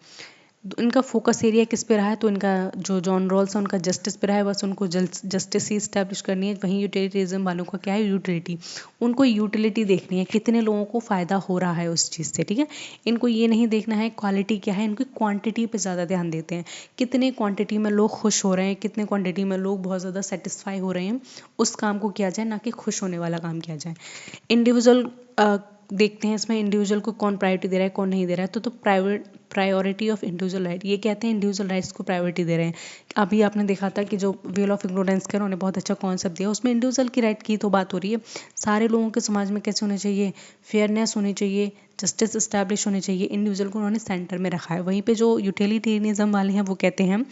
इनका फोकस एरिया किस पे रहा है, तो इनका जो जॉन रॉल्स है उनका जस्टिस पे रहा है, बस उनको जस्टिस ही इस्टेब्लिश करनी है। वहीं यूटिलिटेरिज्म वालों का क्या है, यूटिलिटी, उनको यूटिलिटी देखनी है, कितने लोगों को फ़ायदा हो रहा है उस चीज़ से, ठीक है। इनको ये नहीं देखना है क्वालिटी क्या है, इनकी क्वांटिटी पे ज़्यादा ध्यान देते हैं, कितने क्वांटिटी में लोग खुश हो रहे हैं, कितने क्वांटिटी में लोग बहुत ज़्यादा सेटिस्फाई हो रहे हैं, उस काम को किया जाए, ना कि खुश होने वाला काम किया जाए। इंडिविजुअल देखते हैं इसमें, इंडिविजुअल को कौन प्रायोरिटी दे रहा है, कौन नहीं दे रहा है। तो प्रायोरिटी ऑफ इंडिविजुअल राइट, ये कहते हैं इंडिविजुअल राइट्स को प्रायोरिटी दे रहे हैं। अभी आपने देखा था कि जो वेल ऑफ इग्नोरेंस का उन्होंने बहुत अच्छा कॉन्सेप्ट दिया, उसमें इंडिविजुअल की राइट की तो बात हो रही है। सारे लोगों के समाज में कैसे होने चाहिए, फेयरनेस होनी चाहिए, जस्टिस इस्टेब्लिश होनी चाहिए, इंडिविजुअल को उन्होंने सेंटर में रखा है। वहीं पे जो यूटिलिटेरियनिज्म वाले हैं वो कहते हैं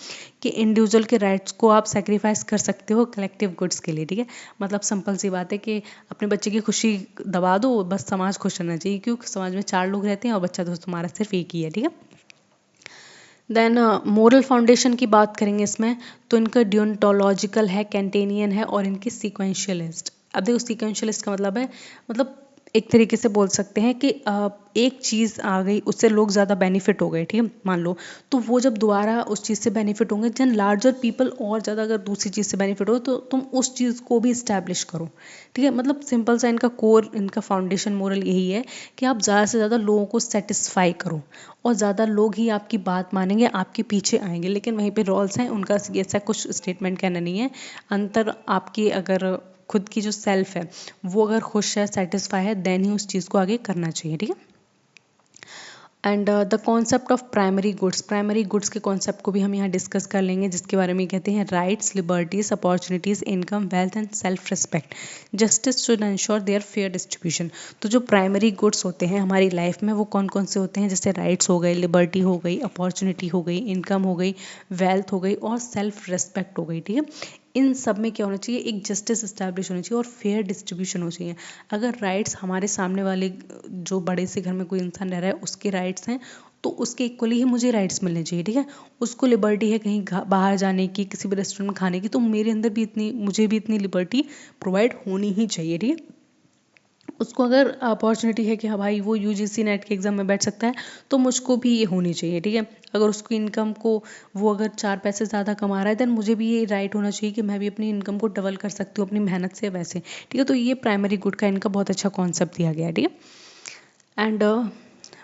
कि इंडिविजुअल के राइट्स को आप सेक्रीफाइस कर सकते हो कलेक्टिव गुड्स के लिए, ठीक है। मतलब सिंपल सी बात है कि अपने बच्चे की खुशी दबा दो, बस समाज खुश रहना चाहिए, क्योंकि समाज में 4 लोग रहते हैं और बच्चा तो तुम्हारा सिर्फ एक ही है, ठीक है। देन मोरल फाउंडेशन की बात करेंगे इसमें, तो इनका डियोंटोलॉजिकल है, कैंटेनियन है और इनकी सीक्वेंशियलिस्ट। अब देखो सीक्वेंशियलिस्ट का मतलब है, मतलब एक तरीके से बोल सकते हैं कि एक चीज़ आ गई उससे लोग ज़्यादा बेनिफिट हो गए, ठीक है मान लो, तो वो जब दोबारा उस चीज़ से बेनिफिट होंगे, जन लार्जर पीपल और ज़्यादा अगर दूसरी चीज़ से बेनिफिट हो तो तुम उस चीज़ को भी इस्टेब्लिश करो, ठीक है। मतलब सिंपल सा इनका कोर, इनका फाउंडेशन मोरल यही है कि आप ज़्यादा से ज़्यादा लोगों को सेटिस्फाई करो और ज़्यादा लोग ही आपकी बात मानेंगे, आपके पीछे आएंगे। लेकिन वहीं पे रूल्स हैं उनका, ऐसा कुछ स्टेटमेंट कहना नहीं है। अंतर आपकी अगर खुद की जो सेल्फ है वो अगर खुश है, सेटिस्फाई है, देन ही उस चीज़ को आगे करना चाहिए, ठीक है। And the concept of primary goods, primary goods के कॉन्सेप्ट को भी हम यहाँ डिस्कस कर लेंगे, जिसके बारे में कहते हैं rights, liberties, opportunities, income, wealth and self respect, justice should ensure there fair distribution. तो जो प्राइमरी गुड्स होते हैं हमारी लाइफ में वो कौन कौन से होते हैं, जैसे राइट्स हो गए, लिबर्टी हो गई, अपॉर्चुनिटी हो गई, इनकम हो गई, वेल्थ हो गई और सेल्फ रिस्पेक्ट हो गई, ठीक है। इन सब में क्या होना चाहिए, एक जस्टिस इस्टेब्लिश होनी चाहिए और फेयर डिस्ट्रीब्यूशन होनी चाहिए। अगर राइट्स हमारे सामने वाले जो बड़े से घर में कोई इंसान रह रहा है उसके राइट्स हैं, तो उसके इक्वली ही मुझे राइट्स मिलने चाहिए, ठीक है। उसको लिबर्टी है कहीं बाहर जाने की, किसी भी रेस्टोरेंट में खाने की, तो मेरे अंदर भी इतनी, मुझे भी इतनी लिबर्टी प्रोवाइड होनी ही चाहिए, ठीक है। उसको अगर अपॉर्चुनिटी है कि हाँ भाई वो यूजीसी नेट के एग्ज़ाम में बैठ सकता है, तो मुझको भी ये होनी चाहिए, ठीक है। अगर उसकी इनकम को, वो अगर 4 पैसे ज़्यादा कमा रहा है, देन मुझे भी ये राइट होना चाहिए कि मैं भी अपनी इनकम को डबल कर सकती हूँ अपनी मेहनत से, वैसे, ठीक है। तो ये प्राइमरी गुड का इनका बहुत अच्छा कॉन्सेप्ट दिया गया है, ठीक है। एंड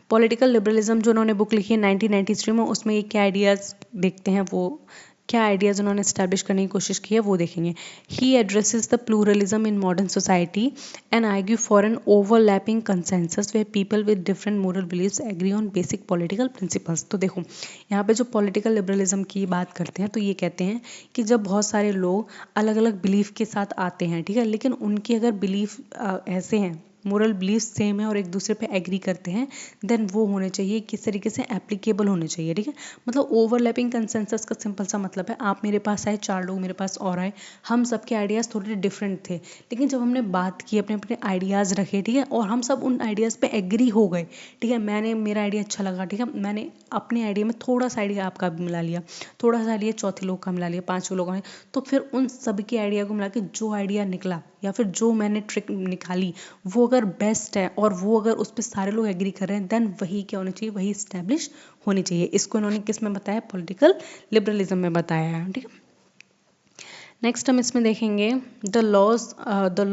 पॉलिटिकल लिबरलिज्म जो उन्होंने बुक लिखी है 1993 में, उसमें ये क्या आइडियाज़ देखते हैं, वो क्या आइडियाज़ उन्होंने स्टैब्लिश करने की कोशिश की है वो देखेंगे। He addresses the pluralism in modern society and argue for an overlapping consensus way people with different moral believes agree on basic political principles. तो देखो यहाँ पे जो पॉलिटिकल लिबरलिज्म की बात करते हैं, तो ये कहते हैं कि जब बहुत सारे लोग अलग अलग बिलीफ के साथ आते हैं, ठीक है, लेकिन उनके अगर बिलीफ ऐसे हैं, मोरल बिलीफ सेम है और एक दूसरे पे एग्री करते हैं, देन वो होने चाहिए, किस तरीके से एप्लीकेबल होने चाहिए, ठीक है। मतलब ओवरलैपिंग कंसेंसस का सिंपल सा मतलब है, आप मेरे पास आए, 4 लोग मेरे पास और आए, हम सबके आइडियाज़ थोड़े डिफरेंट थे, लेकिन जब हमने बात की, अपने अपने आइडियाज़ रखे, ठीक है, और हम सब उन आइडियाज़ पे एग्री हो गए, ठीक है, मैंने, मेरा आइडिया अच्छा लगा, ठीक है, मैंने अपने आइडिया में थोड़ा सा आइडिया आपका भी मिला लिया, थोड़ा सा आइडिया चौथे लोग का मिला लिया, 5 लोगों ने, तो फिर उन सब के आइडिया को मिला के जो आइडिया निकला या फिर जो मैंने ट्रिक निकाली वो अगर बेस्ट है और वो अगर उस पर सारे लोग एग्री कर रहे हैं, देन वही क्या होना चाहिए, वही इस्टेब्लिश होनी चाहिए। इसको इन्होंने किस में बताया, पॉलिटिकल लिबरलिज्म में बताया है, ठीक है। नेक्स्ट हम इसमें देखेंगे द लॉ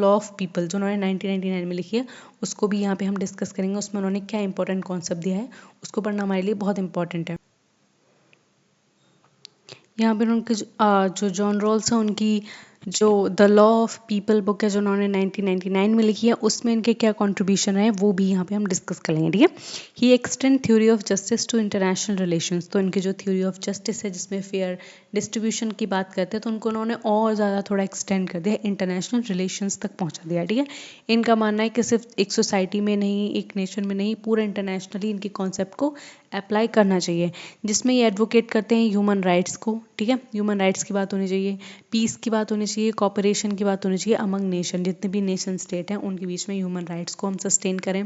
ऑफ पीपल, जो उन्होंने 1999 में लिखी है, उसको भी यहाँ पे हम डिस्कस करेंगे। उसमें उन्होंने क्या इंपॉर्टेंट कॉन्सेप्ट दिया है, उसको पढ़ना हमारे लिए बहुत इंपॉर्टेंट है। यहाँ पे उनके जो जॉन रॉल्स हैं, उनकी जो the law of people book है जो उन्होंने 1999 में लिखी है, उसमें इनके क्या कंट्रीब्यूशन है वो भी यहाँ पे हम डिस्कस कर लेंगे, ठीक है। He extend theory of justice to international relations, तो इनकी जो थ्योरी ऑफ जस्टिस है जिसमें फेयर डिस्ट्रीब्यूशन की बात करते हैं, तो उनको उन्होंने और ज़्यादा थोड़ा एक्सटेंड कर दिया, इंटरनेशनल रिलेशंस तक पहुँचा दिया, ठीक है। इनका मानना है कि सिर्फ एक सोसाइटी में नहीं, एक नेशन में नहीं, पूरा इंटरनेशनली इनकी कॉन्सेप्ट को अप्लाई करना चाहिए, जिसमें ये एडवोकेट करते हैं ह्यूमन राइट्स को, ठीक है। ह्यूमन राइट्स की बात होनी चाहिए, पीस की बात होनी चाहिए, कॉपरेशन की बात होनी चाहिए अमंग नेशन, जितने भी नेशन स्टेट हैं उनके बीच में ह्यूमन राइट्स को हम सस्टेन करें,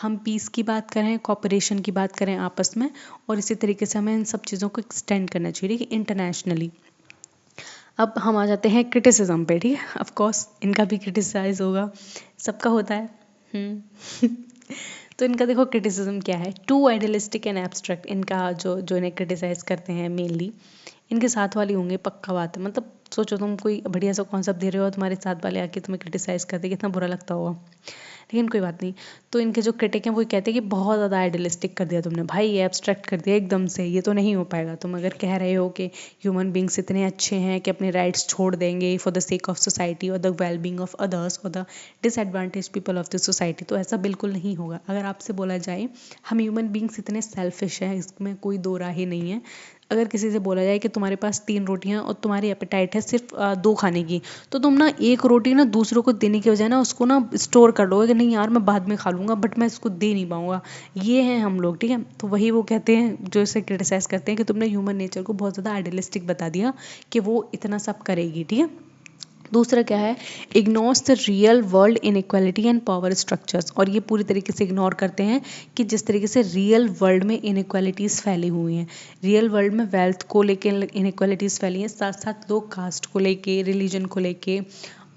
हम पीस की बात करें, कॉपरेशन की बात करें आपस में, और इसी तरीके से हमें इन सब चीज़ों को एक्सटेंड करना चाहिए, ठीक है, इंटरनेशनली। अब हम आ जाते हैं क्रिटिसिज्म पे, ठीक है। ऑफ कोर्स इनका भी क्रिटिसाइज होगा, सबका होता है। तो इनका देखो क्रिटिसिज्म क्या है, टू आइडियलिस्टिक एंड एब्स्ट्रैक्ट, इनका जो जो इन्हें क्रिटिसाइज करते हैं मेनली इनके साथ वाले होंगे, पक्का बात है। मतलब सोचो तुम कोई बढ़िया सा कॉन्सेप्ट दे रहे हो, तुम्हारे साथ वाले आके तुम्हें क्रिटिसाइज कर दे, कितना बुरा लगता होगा, लेकिन कोई बात नहीं। तो इनके जो क्रिटिक हैं वो कहते हैं कि बहुत ज़्यादा आइडियलिस्टिक कर दिया तुमने भाई, ये एब्स्ट्रैक्ट कर दिया एकदम से, ये तो नहीं हो पाएगा। तुम अगर कह रहे हो कि ह्यूमन बींग्स इतने अच्छे हैं कि अपने राइट्स छोड़ देंगे for the sake of society और the well being of others और the disadvantage people of the society, तो ऐसा बिल्कुल नहीं होगा। अगर आपसे बोला जाए हम ह्यूमन बींग्स इतने सेल्फिश हैं, इसमें कोई दो राह ही नहीं है। अगर किसी से बोला जाए कि तुम्हारे पास 3 रोटियां और तुम्हारी एपेटाइट है सिर्फ 2 खाने की, तो तुम ना एक रोटी ना दूसरों को देने की बजाय ना उसको ना स्टोर कर लोगे कि नहीं यार मैं बाद में खा लूँगा, बट मैं इसको दे नहीं पाऊँगा। ये हैं हम लोग, ठीक है। तो वही वो कहते हैं जो इसे क्रिटिसाइज़ करते हैं कि तुमने ह्यूमन नेचर को बहुत ज़्यादा आइडियलिस्टिक बता दिया कि वो इतना सब करेगी, ठीक है। दूसरा क्या है, ignores the real world inequality and power structures, और ये पूरी तरीके से इग्नोर करते हैं कि जिस तरीके से रियल वर्ल्ड में इनइक्वालिटीज़ फैली हुई हैं, रियल वर्ल्ड में वेल्थ को लेके इनइक्वालिटीज़ फैली हैं, साथ साथ लोग कास्ट को लेके, रिलीजन को लेके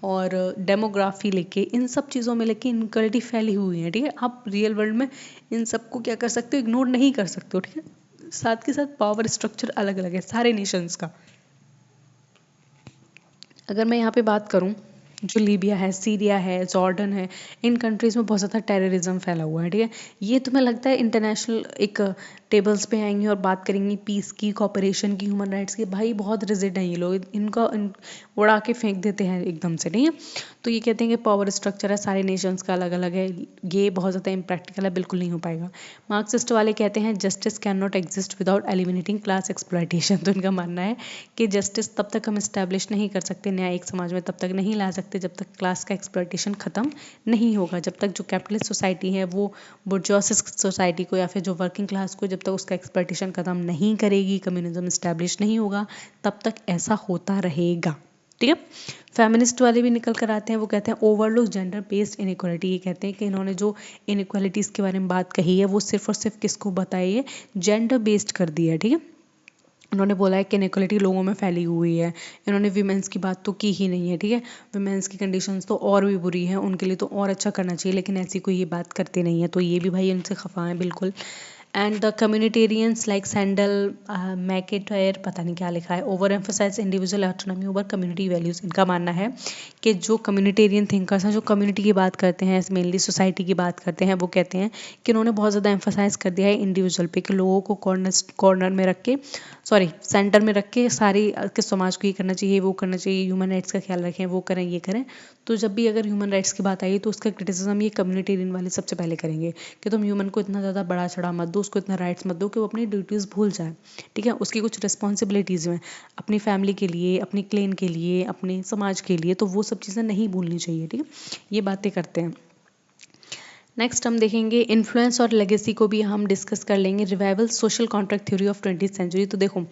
और डेमोग्राफी लेके, इन सब चीज़ों में लेके इनइक्वालिटी फैली हुई है। ठीक है, आप रियल वर्ल्ड में इन सबको क्या कर सकते हो, इग्नोर नहीं कर सकते हो। ठीक है, साथ के साथ पावर स्ट्रक्चर अलग अलग है सारे नेशंस का। अगर मैं यहाँ पे बात करूँ, जो लीबिया है, सीरिया है, जॉर्डन है, इन कंट्रीज़ में बहुत ज़्यादा टेररिज्म फैला हुआ है। ठीक है, ये तुम्हें लगता है इंटरनेशनल एक टेबल्स पे आएंगी और बात करेंगी पीस की, कॉपरेशन की, ह्यूमन राइट्स की, भाई बहुत रिजिड हैं ये लोग, उड़ा के फेंक देते हैं एकदम से। नहीं है, तो ये कहते हैं कि पावर स्ट्रक्चर है सारे नेशंस का अलग अलग है, ये बहुत ज़्यादा इम्प्रैक्टिकल है, बिल्कुल नहीं हो पाएगा। मार्क्सिस्ट वाले कहते हैं justice can not exist without eliminating class exploitation. तो इनका मानना है कि जस्टिस तब तक हम इस्टेब्लिश नहीं कर सकते, न्याय एक समाज में तब तक नहीं ला सकते जब तक क्लास का एक्सप्लॉयटेशन ख़त्म नहीं होगा, जब तक जो कैपिटलिस्ट सोसाइटी है वो बुर्जुआसिस सोसाइटी को या फिर जो वर्किंग क्लास को जब तक उसका एक्सप्लॉयटेशन ख़त्म नहीं करेगी, कम्युनिज्म इस्टेब्लिश नहीं होगा, तब तक ऐसा होता रहेगा। ठीक है, फेमिनिस्ट वाले भी निकल कर आते हैं, वो कहते हैं ओवरलुक जेंडर बेस्ड इनइक्वालिटी। ये कहते हैं कि इन्होंने जो इनइक्वालिटीज़ के बारे में बात कही है वो सिर्फ और सिर्फ किसको बताई है, जेंडर बेस्ड कर दिया है। ठीक है, उन्होंने बोला है कि इनइक्वालिटी लोगों में फैली हुई है, इन्होंने वीमेंस की बात तो की ही नहीं है। ठीक है, वीमेंस की कंडीशंस तो और भी बुरी हैं, उनके लिए तो और अच्छा करना चाहिए, लेकिन ऐसी कोई ये बात करते नहीं है, तो ये भी भाई इनसे खफा है बिल्कुल। And the communitarians like Sandel MacIntyre, पता नहीं क्या लिखा है, over emphasize individual autonomy over community values. इनका मानना है कि जो कम्युनिटेरियन थिंकर्स हैं, जो कम्युनिटी की बात करते हैं, मेनली सोसाइटी की बात करते हैं, वो कहते हैं कि उन्होंने बहुत ज़्यादा एम्फोसाइज कर दिया है इंडिविजुअल पे, कि लोगों को कॉर्नर में रख के, सॉरी सेंटर में रख के सारी के समाज को ये करना चाहिए, वो करना चाहिए, ह्यूमन राइट्स का ख्याल रखें, वो करें, ये करें। तो जब भी अगर ह्यूमन राइट्स की बात आई तो उसका क्रिटिसिज्म ये कम्युनिटेरियन वाले सबसे पहले करेंगे कि तुम ह्यूमन को इतना ज़्यादा बड़ा चढ़ा मत दो, उसको इतना राइट्स मत दो कि वो अपनी ड्यूटीज़ भूल जाए। ठीक है, उसकी कुछ रिस्पॉन्सिबिलिटीज़ हैं अपनी फैमिली के लिए, अपनी क्लेन के लिए, अपने समाज के लिए, तो वो सब चीज़ें नहीं भूलनी चाहिए। ठीक है, ये बातें करते हैं। नेक्स्ट हम देखेंगे इन्फ्लुएंस और लेगेसी को भी हम डिस्कस कर लेंगे, revival social contract theory of 20th century. तो देखो,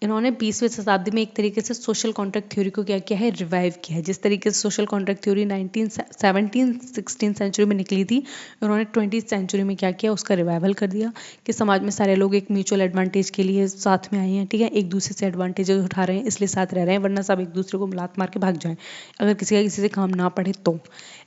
इन्होंने 20वीं शताब्दी में एक तरीके से सोशल कॉन्ट्रैक्ट थ्योरी को क्या किया है, रिवाइव किया है। जिस तरीके से सोशल कॉन्ट्रैक्ट थ्योरी 16 सेंचुरी में निकली थी, उन्होंने 20th सेंचुरी में क्या किया, उसका रिवाइवल कर दिया कि समाज में सारे लोग एक म्यूचुअल एडवांटेज के लिए साथ में आए हैं। ठीक है, एक दूसरे से एडवांटेज उठा रहे हैं, इसलिए साथ रह रहे हैं, वरना सब एक दूसरे को लात मार के भाग जाएं अगर किसी से काम ना पड़े तो।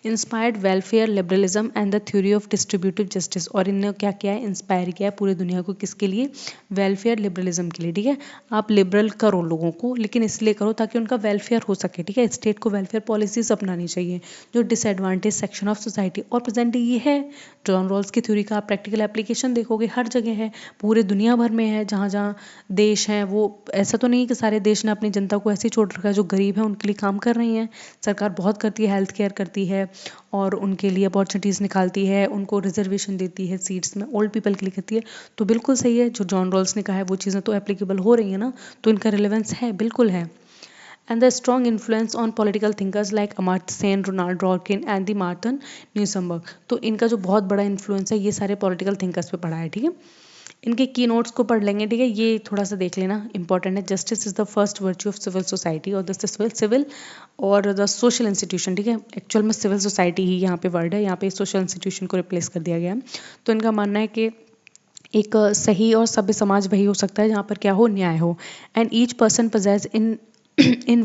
Inspired welfare liberalism and the theory of distributive justice, और इन्होंने क्या किया है, इंस्पायर किया है पूरी दुनिया को, किसके लिए, वेलफेयर लिबरलिज्म के लिए। ठीक है, आप लिबरल करो लोगों को, लेकिन इसलिए करो ताकि उनका वेलफेयर हो सके। ठीक है, स्टेट को वेलफेयर पॉलिसीज अपनानी चाहिए जो डिसएडवांटेज सेक्शन ऑफ सोसाइटी, और प्रेजेंट ये है जॉन रॉल्स की थ्योरी का आप प्रैक्टिकल एप्लीकेशन देखोगे हर जगह है, पूरे दुनिया भर में है, जहाँ जहाँ देश हैं वो, ऐसा तो नहीं कि सारे देश ने अपनी जनता को ऐसे ही छोड़ रखा है, जो गरीब है उनके लिए काम कर रही हैं, सरकार बहुत करती है, हेल्थ केयर करती है और उनके लिए अपॉर्चुनिटीज़ निकालती है, उनको रिजर्वेशन देती है सीट्स में, ओल्ड पीपल के लिए करती है। तो बिल्कुल सही है, जो जॉन रॉल्स ने कहा है वो चीज़ें तो एप्लीकेबल हो रही है ना, तो इनका रिलेवेंस है, बिल्कुल है। And the strong influence on political thinkers like Amartya Sen, Ronald Dworkin and the Martin Nussbaum. तो इनका जो बहुत बड़ा इन्फ्लुएंस है ये सारे पॉलिटिकल थिंकर्स पे पड़ा है। ठीक है, इनके की नोट्स को पढ़ लेंगे। ठीक है, ये थोड़ा सा देख लेना, इंपॉर्टेंट है। Justice is the first virtue of civil society और द सिविल और द सोशल इंस्टीट्यूशन। ठीक है, एक्चुअल में सिविल सोसाइटी ही यहाँ पे वर्ड है, यहाँ पे सोशल इंस्टीट्यूशन को रिप्लेस कर दिया गया है। तो इनका मानना है कि एक सही और सभ्य समाज वही हो सकता है जहाँ पर क्या हो, न्याय हो, and each person possess in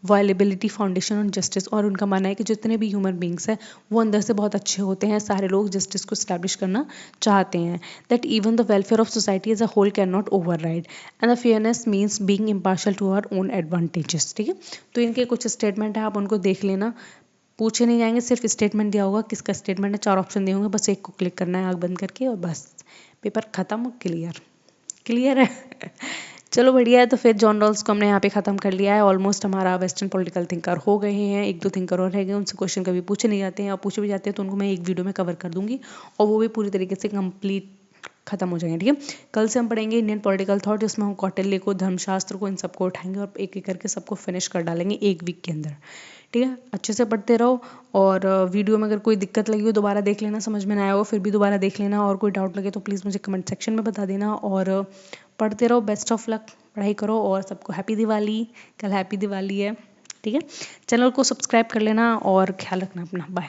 वायलेबिलिटी foundation on justice. और उनका मानना है कि जितने भी ह्यूमन बींग्स हैं वो अंदर से बहुत अच्छे होते हैं, सारे लोग जस्टिस को स्टैब्लिश करना चाहते हैं। That even the welfare of society as a whole can not override and the fairness means being impartial to our own advantages. ठीक है, तो इनके कुछ स्टेटमेंट है, आप उनको देख लेना, पूछे नहीं जाएंगे, सिर्फ स्टेटमेंट दिया होगा, किसका स्टेटमेंट है, 4 ऑप्शन दिए होंगे, बस एक को क्लिक करना है आँख बंद करके और बस पेपर खत्म, क्लियर क्लियर है। चलो बढ़िया है, तो फिर जॉन रॉल्स को हमने यहाँ पे ख़त्म कर लिया है। ऑलमोस्ट हमारा वेस्टर्न पॉलिटिकल थिंकर हो गए हैं, 1-2 थिंकर और रह गए, उनसे क्वेश्चन कभी पूछे नहीं जाते हैं, और पूछे भी जाते हैं तो उनको मैं एक वीडियो में कवर कर दूंगी और वो भी पूरी तरीके से कंप्लीट खत्म हो जाएंगे। ठीक है, कल से हम पढ़ेंगे इंडियन पॉलिटिकल थॉट, जिसमें हम कौटिल्य को, धर्मशास्त्र को, इन सबको उठाएंगे और एक एक करके सबको फिनिश कर डालेंगे एक वीक के अंदर। ठीक है, अच्छे से पढ़ते रहो, और वीडियो में अगर कोई दिक्कत लगी हो दोबारा देख लेना, समझ में ना आया हो फिर भी दोबारा देख लेना, और कोई डाउट लगे तो प्लीज़ मुझे कमेंट सेक्शन में बता देना, और पढ़ते रहो। बेस्ट ऑफ लक, पढ़ाई करो, और सबको हैप्पी दिवाली। कल हैप्पी दिवाली है, ठीक है, चैनल को सब्सक्राइब कर लेना और ख्याल रखना अपना। बाय।